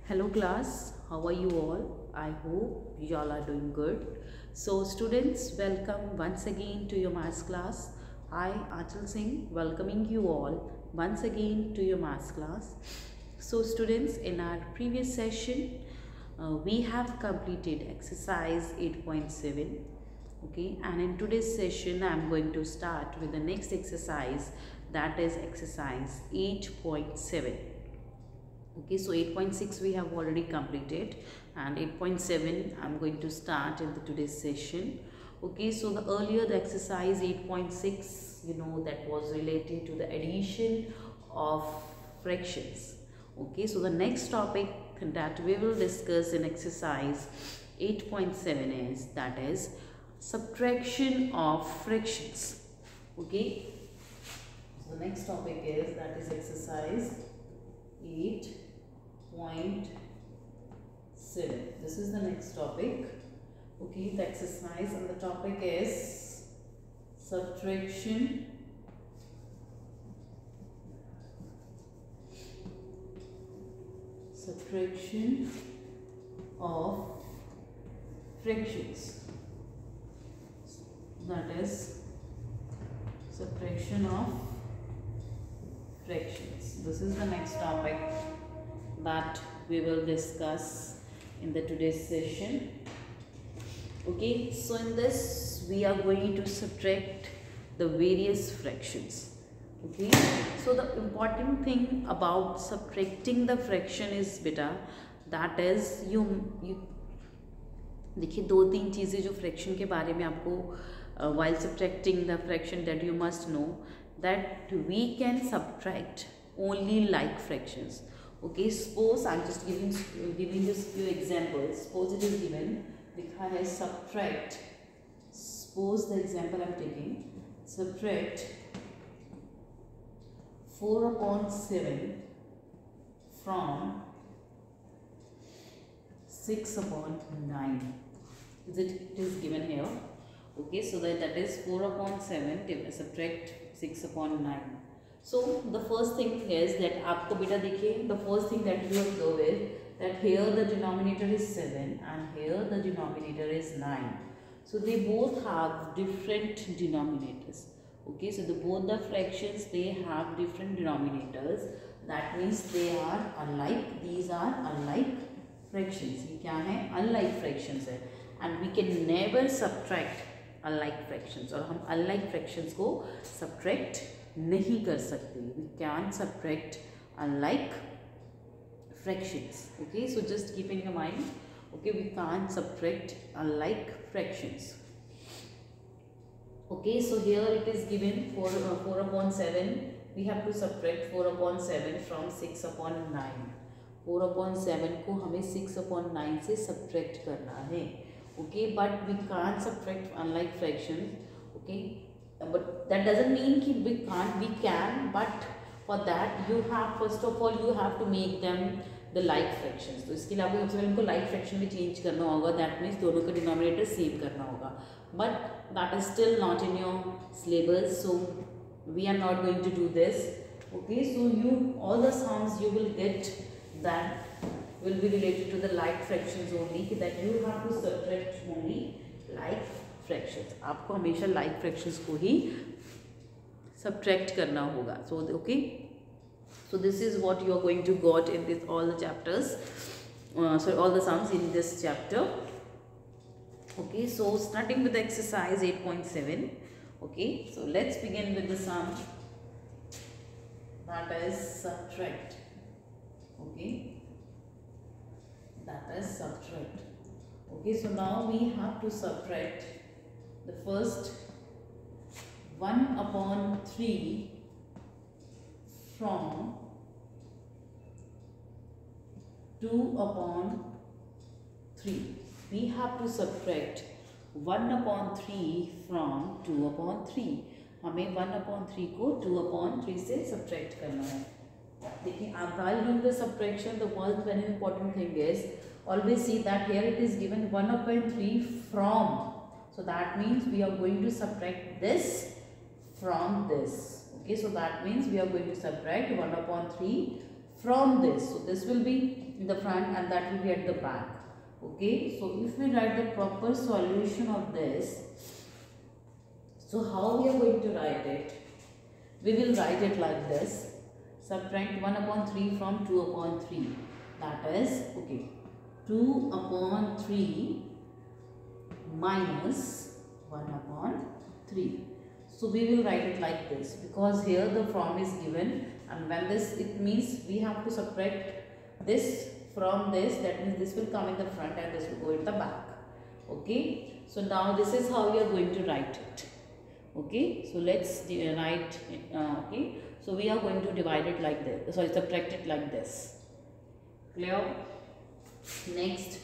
Hello class, how are you all? I hope you all are doing good. So students, welcome once again to your maths class. I, Anchal Singh, welcoming you all once again to your maths class. So students, in our previous session, we have completed exercise 8.7. Okay, and in today's session, I am going to start with the next exercise, that is exercise 8.7. Okay, so 8.6 we have already completed and 8.7 I'm going to start in the today's session. Okay, so the exercise 8.6, that was relating to the addition of fractions. Okay, so the next topic that we will discuss in exercise 8.7 is, that is subtraction of fractions. Okay, so the next topic is, that is exercise 8.7. This is the next topic. Okay, the exercise and the topic is subtraction of fractions. That is subtraction of fractions. This is the next topic that we will discuss in the today's session. Okay, so in this we are going to subtract the various fractions. Okay, so the important thing about subtracting the fraction is beta, that is you देखिए दो तीन चीज़ें जो fraction के बारे में आपको while subtracting the fraction that you must know, that we can subtract only like fractions. Okay, suppose I'm just giving just few examples. Suppose it is given लिखा है subtract. Suppose the example I'm taking, subtract 4/7 from 6/9. It is given here. Okay, so that is 4/7 subtract 6/9. So the first thing is that आपको बेटा देखिए, the first thing that you observe is that here the denominator is 7 and here the denominator is 9. So they both have different denominators. Okay, so both the fractions, they have different denominators. That means they are unlike. These are unlike fractions. ये क्या है? Unlike fractions है. And we can never subtract unlike fractions. और हम unlike fractions को subtract नहीं कर सकते. We can subtract unlike fractions. Okay, so just keep in your mind. Okay, we can't subtract unlike fractions. Okay, so here it is given 4/7. We have to subtract 4/7 from 6/9. 4/7 को हमें 6/9 से subtract करना है. Okay, but we can't subtract unlike fractions. Okay, but that doesn't mean कि we can't. We can, but for that you have, first of all you have to make them the like fractions. तो इसके लिए आपको सबसे पहले उनको like fraction में change करना होगा. That means दोनों का denominator same करना होगा. But that is still not in your syllabus, so we are not going to do this. Okay, so all the sums you will get that will be related to the like fractions only, that you have to subtract only like fractions. आपको हमेशा like fractions को ही subtract करना होगा. So okay, so this is what you are going to got in this all the chapters. All the sums in this chapter. Okay, so starting with the exercise 8.7. Okay, so let's begin with the sum, that is subtract. Okay, that is subtract. Okay, so now we have to subtract the first 1/3 from 2/3. We have to subtract 1/3 from 2/3. हमें 1/3 को 2/3 से subtract करना है. देखिए, while doing the subtraction, the one very important thing is always see that here it is given 1/3 from. So that means we are going to subtract this from this. Okay, so that means we are going to subtract 1/3 from this. So this will be in the front and that will be at the back. Okay, so if we write the proper solution of this, so how we are going to write it? We will write it like this. Subtract 1 upon 3 from 2 upon 3. That is, okay, 2 upon 3 minus 1 upon 3. So we will write it like this, because here the from is given, and when this, it means we have to subtract this from this. That means this will come in the front and this will go in the back. Okay, so now this is how we are going to write it. Okay, so let's write okay, so we are going to divide it like this, sorry, subtract it like this. Clear? Next,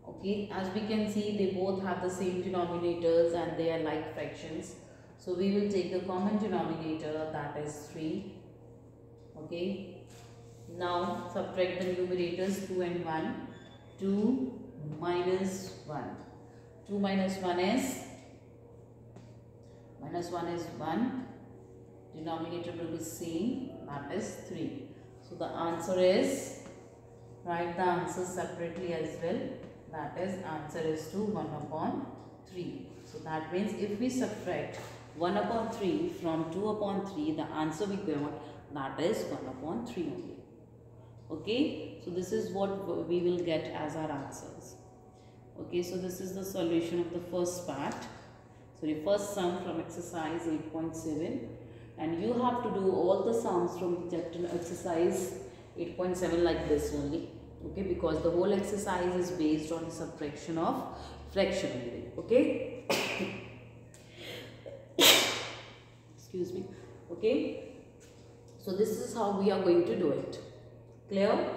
okay, as we can see, they both have the same denominators and they are like fractions. So we will take the common denominator, that is 3. Okay, now subtract the numerators 2 and 1. 2 minus 1. 2 minus 1 is minus 1 is 1. Denominator will be same, that is 3. So the answer is, write the answer separately as well. That is, answer is to 1 upon 3. So that means if we subtract 1 upon 3 from 2 upon 3, the answer we got, that is 1 upon 3 only. Okay, so this is what we will get as our answers. Okay, so this is the solution of the first part. So the first sum from exercise 8.7, and you have to do all the sums from the exercise 8.7 like this only. Okay, because the whole exercise is based on the subtraction of fraction only. Okay. Excuse me. Okay, so this is how we are going to do it. Clear?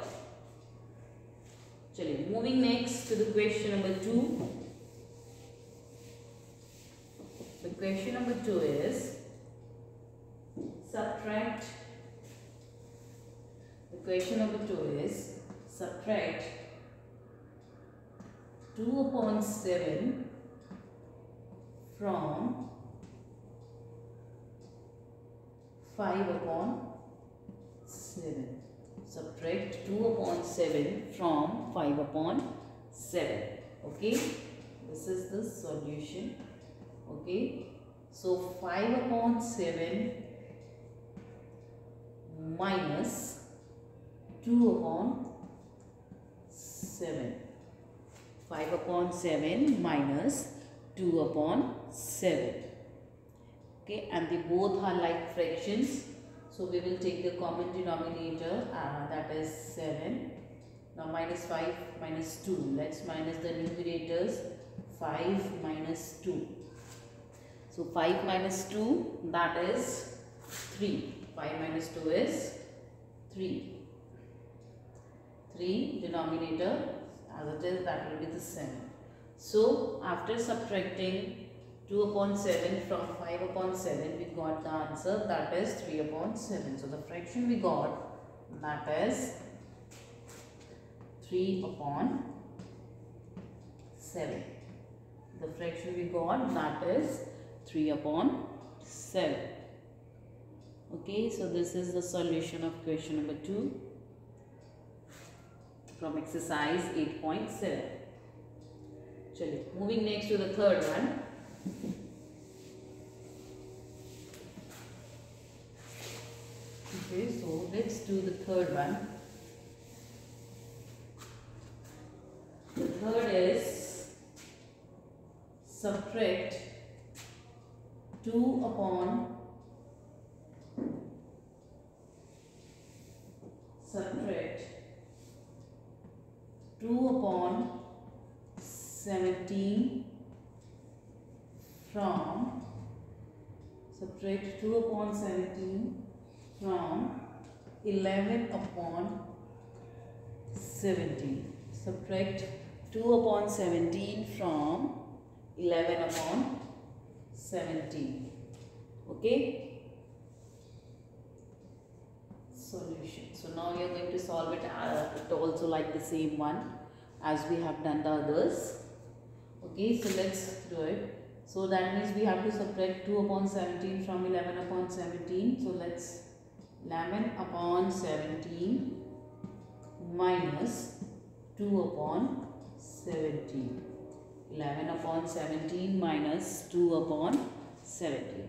Chaliye, moving next to the question number 2. The question number 2 is subtract. The question number 2 is subtract 2 upon 7 from 5 upon 7. Subtract 2 upon 7 from 5 upon 7. Okay, this is the solution. Okay, so 5 upon 7 minus 2 upon 7. 5 upon 7 minus 2 upon 7. Okay, and they both are like fractions. So we will take the common denominator, that is 7. Now minus 5 minus 2. Let's minus the numerators. 5 minus 2. So 5 minus 2, that is 3. 5 minus 2 is 3. 3 denominator, as it is, that will be the 7. So after subtracting 2 upon 7 from 5 upon 7, we got the answer, that is 3 upon 7. So the fraction we got, that is 3 upon 7. The fraction we got, that is 3 upon 7. Okay, so this is the solution of question number 2 from exercise 8.7. Chaliye, moving next to the third one. Okay, so let's do the third one. The third is subtract 2 upon 17 from subtract 2 upon 17 from 11 upon 17. Subtract 2 upon 17 from 11 upon 17. Okay. Solution. So now we are going to solve it also like the same one as we have done the others. Okay, so let's do it. So that means we have to subtract 2 upon 17 from 11 upon 17. So let's 11 upon 17 minus 2 upon 17. 11 upon 17 minus 2 upon 17.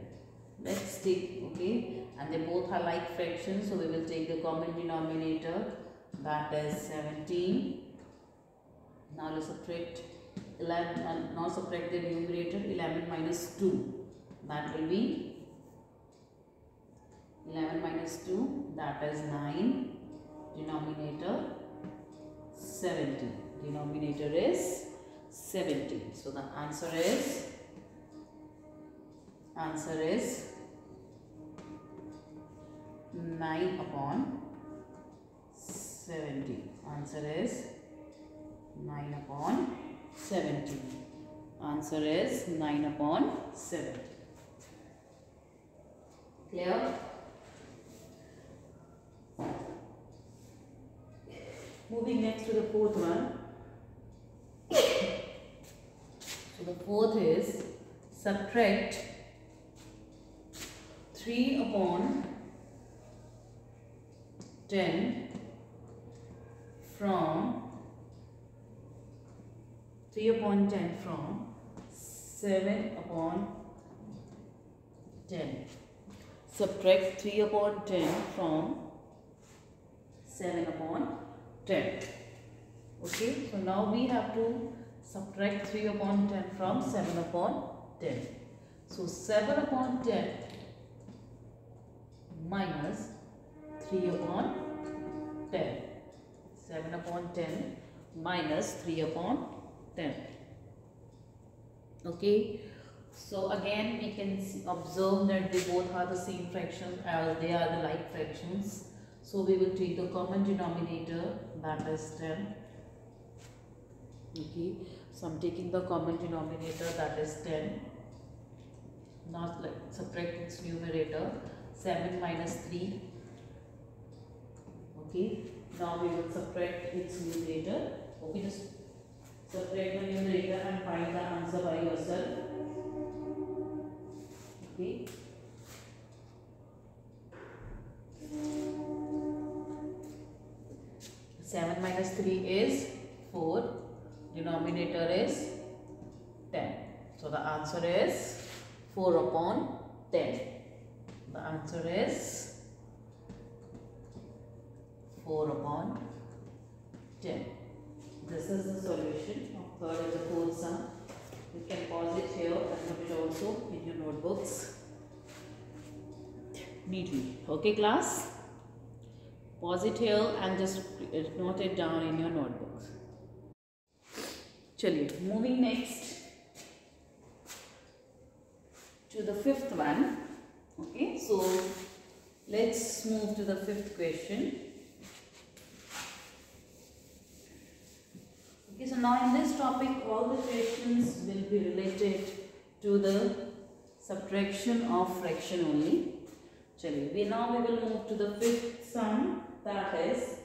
Let's take, okay, and they both are like fractions, so we will take the common denominator, that is 17. Now let's subtract 11, now subtract the numerator, 11 minus 2, that will be 11 minus 2, that is 9, denominator 17, denominator is 17. So the answer is 9 upon 17. Answer is 9 upon 17. Answer is 9 upon 17. Clear? Moving next to the fourth one. So the fourth is subtract 3 upon 10 from 3 upon 10 from 7 upon 10. Subtract 3 upon 10 from 7 upon 10. Okay, so now we have to subtract 3 upon 10 from 7 upon 10. So 7 upon 10 minus 3 upon 10. 7 upon 10 minus 3 upon 10. Okay, so again we can observe that they both are the same fractions as they are the like fractions. So we will take the common denominator, that is 10. Okay, so I'm taking the common denominator, that is 10. Now subtract its numerator, 7 minus 3. Okay, now we will subtract its numerator. Okay, just subtract the numerator and find the answer by yourself. Okay. Seven minus 3 is 4. Denominator is 10. So the answer is 4 upon 10. The answer is 4 upon 10. This is the solution of third and the fourth sum. You can pause it here and put it also in your notebooks neatly. Okay class? Pause it here and just note it down in your notebooks. Chaliye, moving next to the fifth one. Okay, so let's move to the fifth question. Okay, so now in this topic all the questions will be related to the subtraction of fraction only. Chaliye, we will move to the fifth sum, that is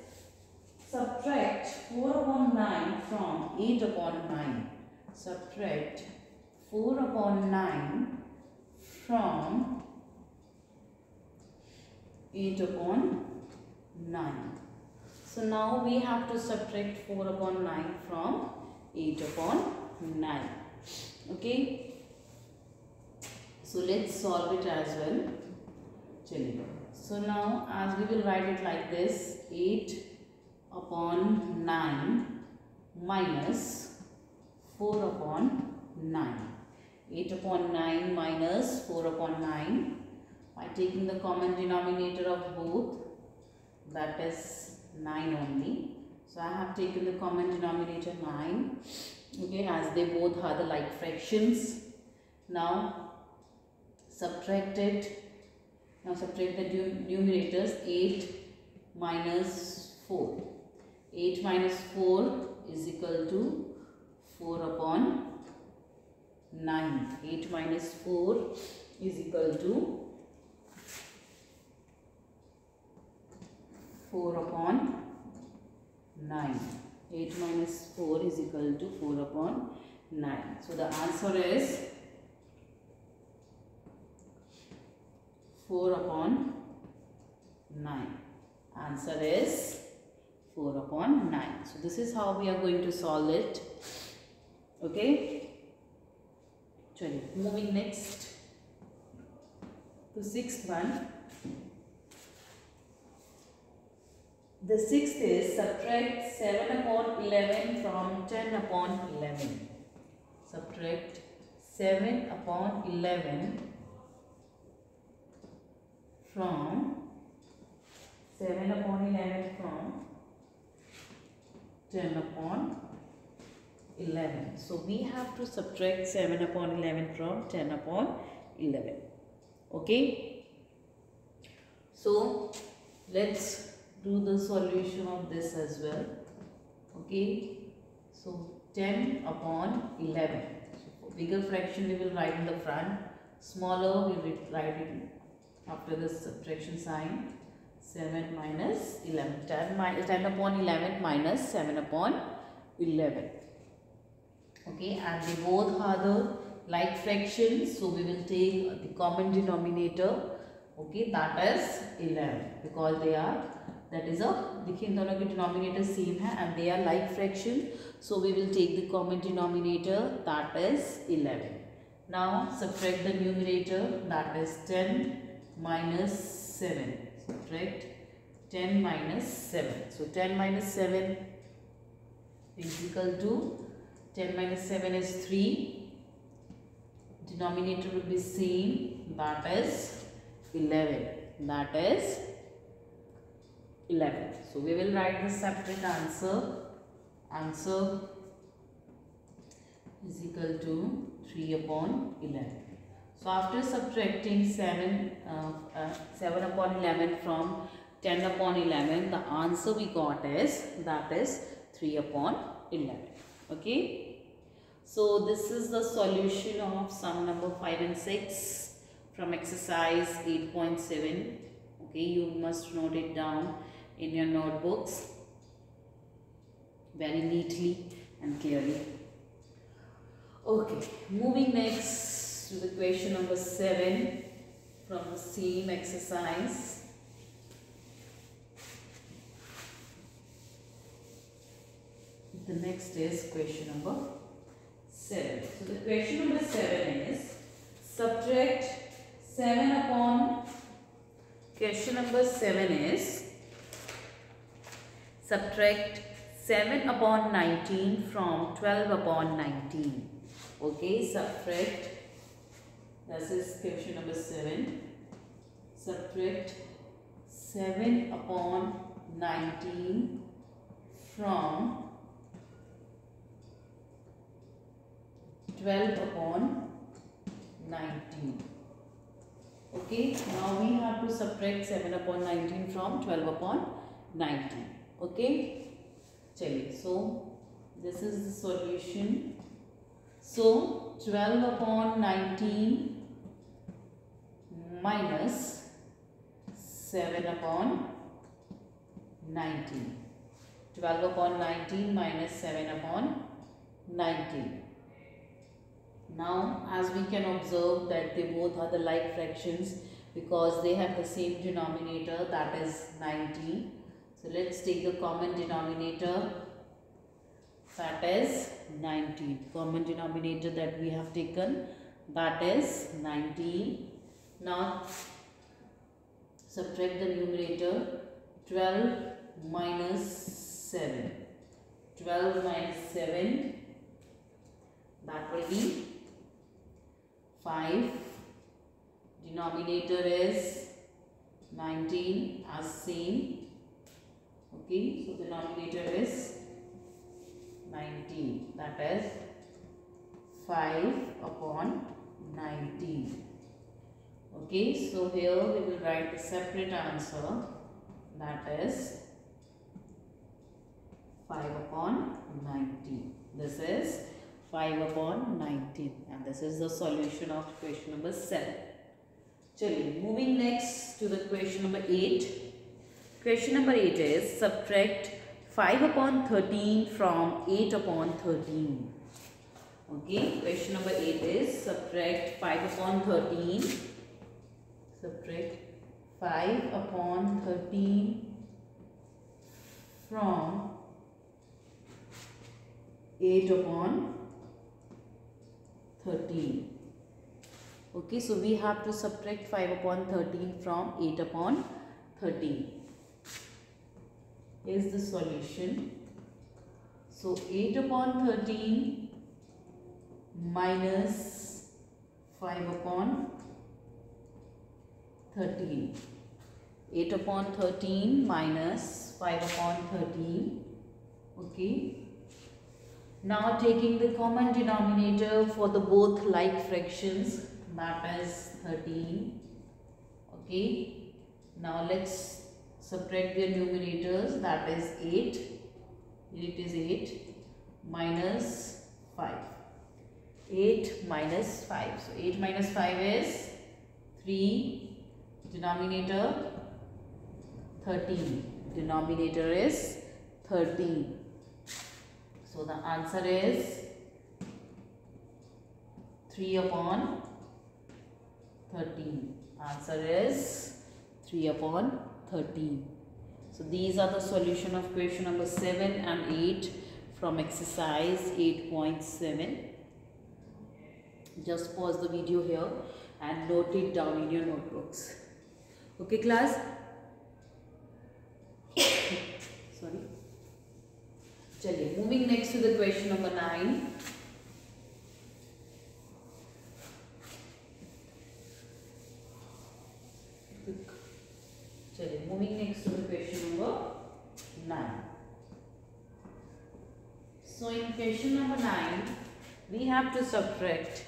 subtract 4 upon 9 from 8 upon 9. Subtract 4 upon 9 from 8 upon 9. So now we have to subtract 4 upon 9 from 8 upon 9. Okay. So let's solve it as well. Chaliye. So now as we will write it like this, 8 upon 9 minus 4 upon 9. 8 upon 9 minus 4 upon 9 by taking the common denominator of both, that is 9 only. So I have taken the common denominator 9, okay, as they both are the like fractions. Now subtract it. Now subtract the numerators, 8 minus 4. 8 minus 4 is equal to 4 upon 9. 8 minus 4 is equal to 4 upon 9. 8 minus 4 is equal to 4 upon 9. So the answer is 4 upon 9. Answer is 4 upon 9. So this is how we are going to solve it. Okay. Chaliye, moving next to sixth one. The sixth is subtract 7 upon 11 from 10 upon 11. Subtract 7 upon 11 from 7 upon 11 from 10 upon 11. So we have to subtract 7 upon 11 from 10 upon 11. Okay. So let's do the solution of this as well. Okay. So 10 upon 11. So for bigger fraction we will write in the front. Smaller we will write it after the subtraction sign. 7 minus 11. 10 upon 11 minus 7 upon 11. Okay, and they both are the like fractions, so we will take the common denominator. Okay, that is 11 because they are, that is a, देखिए इन दोनों के denominator same है and they are like fraction, so we will take the common denominator, that is 11. Now subtract the numerator, that is 10 minus 7. Subtract 10 minus 7. So 10 minus 7 is equal to 10 minus 7 is 3. Denominator will be same, that is 11. That is 11. So we will write the separate answer. Answer is equal to 3 upon 11. So after subtracting 7 upon 11 from 10 upon 11, the answer we got is, that is 3 upon 11. Okay. So this is the solution of sum number 5 and 6 from exercise 8.7. Okay, you must note it down in your notebooks very neatly and clearly. Okay, moving next to the question number 7 from the same exercise. The next is question number 7. So the question number 7 is subtract 7 upon, question number 7 is subtract 7 upon 19 from 12 upon 19. Okay, subtract, this is question number 7. Subtract 7 upon 19 from 12 upon 19. Okay, now we have to subtract 7 upon 19 from 12 upon 19. Okay, chaliye, so this is the solution. So 12 upon 19 minus 7 upon 19. 12 upon 19 minus 7 upon 19. Now as we can observe that they both are the like fractions because they have the same denominator, that is 19. So let's take the common denominator, that is 19. Common denominator that we have taken, that is 19. Now subtract the numerator, 12 minus 7. 12 minus 7, that will be 5. Denominator is 19 as same. Okay, so the denominator is 19, that is 5 upon 19. Okay, so here we will write the separate answer, that is 5 upon 19. This is 5 upon 19 and this is the solution of question number 7. Chaliye, moving next to the question number 8. Question number 8 is subtract 5 upon 13 from 8 upon 13. Okay, question number 8 is subtract 5 upon 13. Subtract 5 upon 13 from 8 upon 13. Okay, so we have to subtract 5 upon 13 from 8 upon 13. Here's the solution. So 8 upon 13 minus 5 upon 13. 8 upon 13 minus 5 upon 13. Okay. Now taking the common denominator for the both like fractions, that is 13. Okay. Now let's subtract their numerators, that is 8. Here it is 8 minus 5. 8 minus 5. So 8 minus 5 is 3. Denominator 13. Denominator is 13. So the answer is 3 upon 13. Answer is 3 upon 13. So these are the solution of question number 7 and 8 from exercise 8.7. Just pause the video here and note it down in your notebooks. Okay class? Sorry. Chaliye, moving next to the question number 9. Chaliye, moving next to the question number 9. So in question number 9, we have to subtract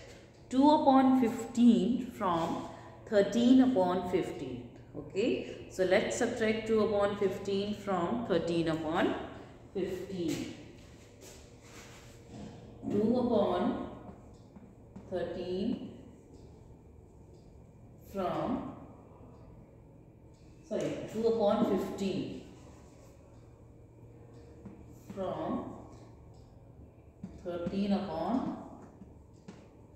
2 upon 15 from 13 upon 15. Okay, so let's subtract 2 upon 15 from 13 upon 15. 2 upon 13 from, 2 upon 15 from 13 upon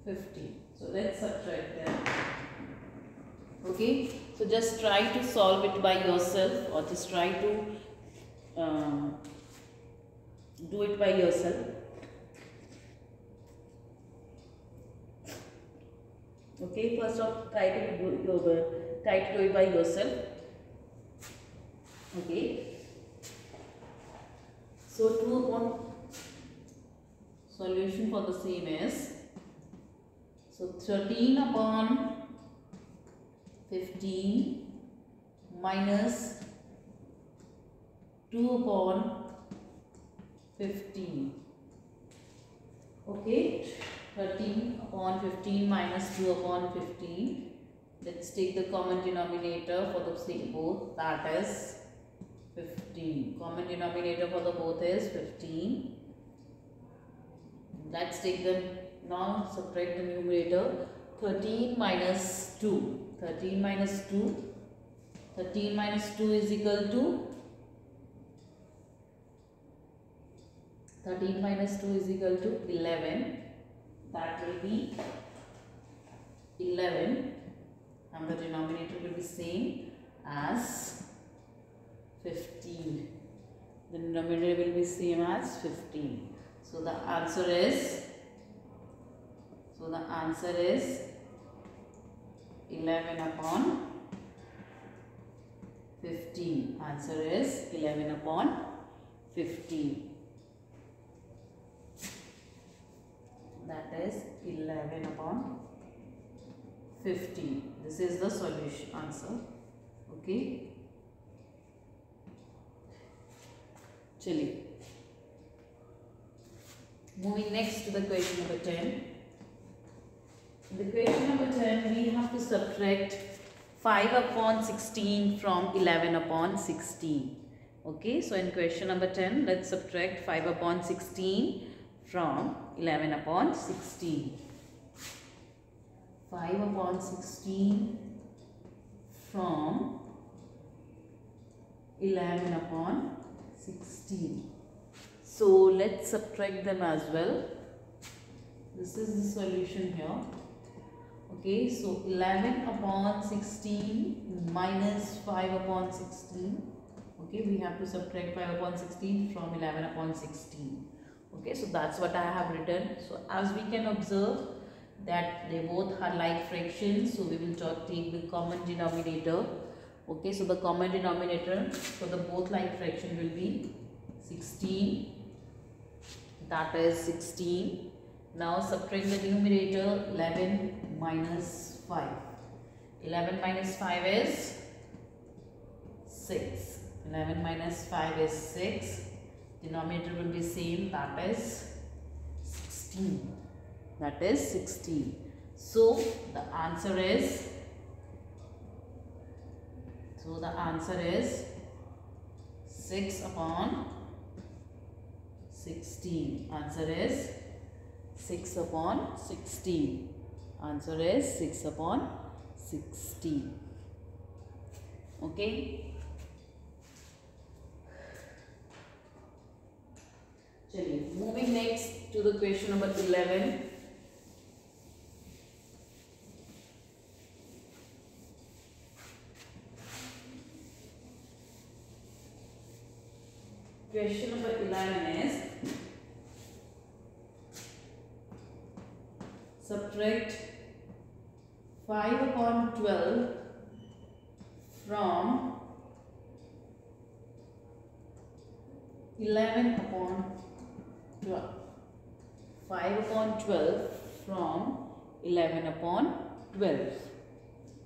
15. So let's subtract them. Okay, so just try to solve it by yourself, or just try to do it by yourself. Okay, first off, try to do it by yourself. Okay, so 2 upon, solution for the same is, so 13 upon 15 minus 2 upon 15. Okay, 13 upon 15 minus 2 upon 15. Let's take the common denominator for the same both, that is 15. Common denominator for the both is 15. Let's take them now, subtract the numerator. 13 minus 2. 13 minus 2. 13 minus 2 is equal to, 13 minus 2 is equal to 11. That will be 11, and the denominator will be same as 15. The denominator will be same as 15. So the answer is, 11 upon 15. Answer is 11 upon 15. That is 11 upon 15. This is the solution answer. Okay. Chaliye. Moving next to the question number 10. In the question number 10, we have to subtract 5 upon 16 from 11 upon 16. Okay, so in question number 10, let's subtract 5 upon 16 from 11 upon 16. 5 upon 16 from 11 upon 16. So let's subtract them as well. This is the solution here. Okay, so 11 upon 16 minus 5 upon 16. Okay, we have to subtract 5 upon 16 from 11 upon 16. Okay, so that's what I have written. So as we can observe that they both are like fractions, so we will take the common denominator. Okay, so the common denominator for the both like fraction will be 16. That is 16. Now subtract the numerator, 11 minus 5. 11 minus 5 is 6. 11 minus 5 is 6. Denominator will be same, that is 16. That is 16. So the answer is 6 upon 16. Answer is 6 upon 16. Answer is 6 upon 16. Okay. चलिए, moving next to the question number 11. Question number 11 is subtract 5 upon 12 from 11 upon 12. 5 upon 12 from 11 upon 12.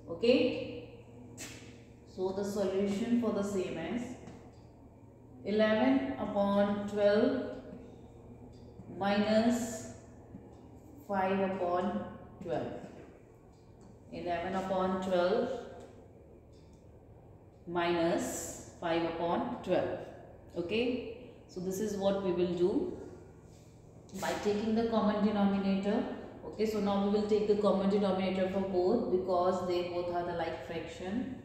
Okay. So the solution for the same is 11 upon 12 minus 5 upon 12. 11 upon 12 minus 5 upon 12. Okay. So this is what we will do by taking the common denominator. Okay, so now we will take the common denominator for both because they both are the like fraction,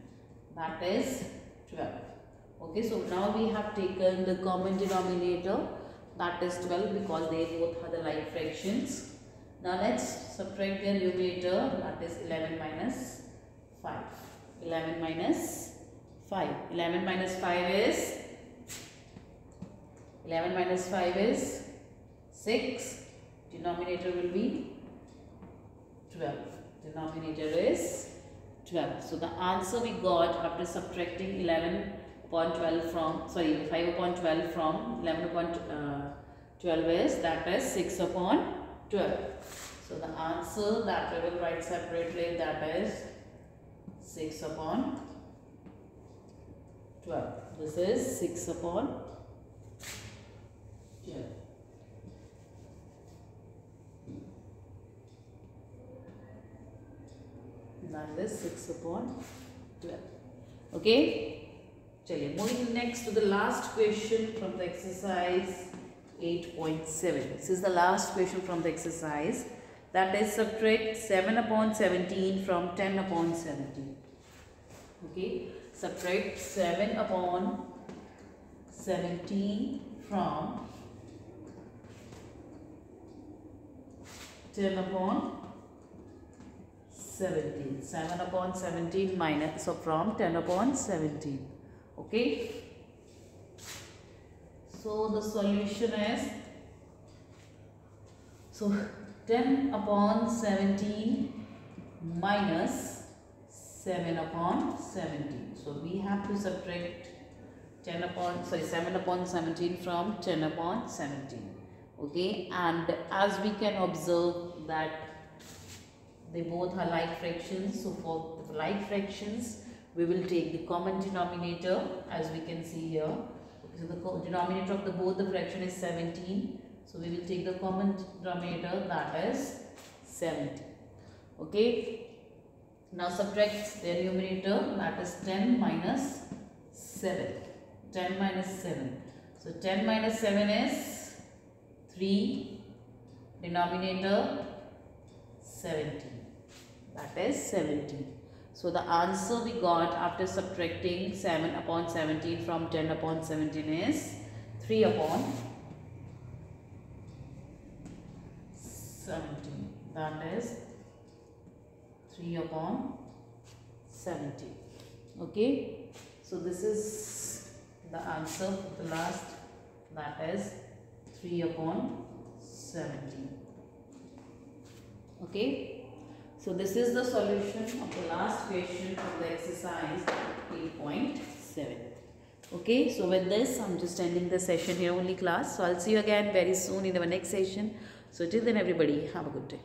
that is 12. Okay, so now we have taken the common denominator, that is 12, because they both are the like fractions. Now let's subtract their numerator, that is 11 minus 5. 11 minus 5. 11 minus 5 is 11 minus 5 is 6. Denominator will be 12. Denominator is 12. So the answer we got after subtracting 11 upon 12 from, 5 upon 12 from 11 upon 12 is, that is 6 upon 12. So the answer that we will write separately, that is 6 upon 12. This is 6 upon 12. That is 6 upon 12. Okay. Chaliye, moving next to the last question from the exercise 8.7. This is the last question from the exercise. That is subtract 7 upon 17 from 10 upon 17. Okay. Subtract 7 upon 17 from 10 upon 17. 7 upon 17 minus, so from 10 upon 17. Okay. So the solution is, so 10 upon 17 minus 7 upon 17. So we have to subtract 7 upon 17 from 10 upon 17. Okay, and as we can observe that they both are like fractions, so for the like fractions we will take the common denominator, as we can see here. Okay, so the denominator of both the fraction is 17, so we will take the common denominator, that is 17. Okay, now subtract their numerator, that is 10 minus 7. 10 minus 7. So 10 minus 7 is 3, denominator 17. That is 17. So the answer we got after subtracting 7 upon 17 from 10 upon 17 is 3 upon 17. That is 3 upon 70. Okay, so this is the answer for the last, that is 3 upon 70. Okay, so this is the solution of the last question of the exercise 8.7. Okay, so with this I'm just ending the session here only, class. So I'll see you again very soon in our next session. So till then everybody, have a good day.